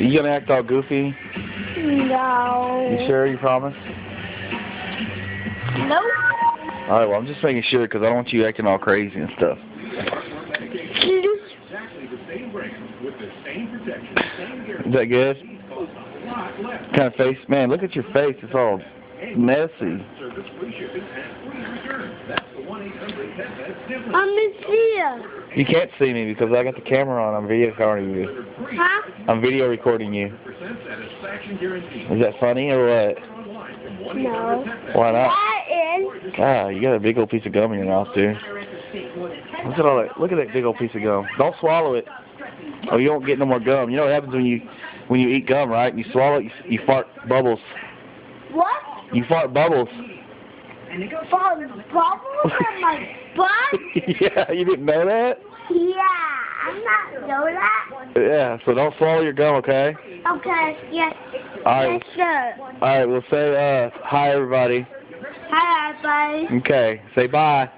You gonna act all goofy? No. You sure? You promise? Nope. Alright, well, I'm just making sure because I don't want you acting all crazy and stuff. Is that good? Kind of face? Man, look at your face. It's all messy. I'm in here. You can't see me because I got the camera on. I'm video recording you. Huh? I'm video recording you. Is that funny or what? No. Why not? That is. Ah, you got a big old piece of gum in your mouth, dude. Look at all that. Look at that big old piece of gum. Don't swallow it, or you won't get no more gum. You know what happens when you eat gum, right? You swallow it, you fart bubbles. What? You fart bubbles. Bubbles in my butt? Yeah, you didn't know that? Yeah, I'm not know that. Yeah, so don't swallow your gum, okay? Okay, yes. Alright. Yes, sir. Alright, we'll say hi everybody. Hi, everybody. Okay, say bye.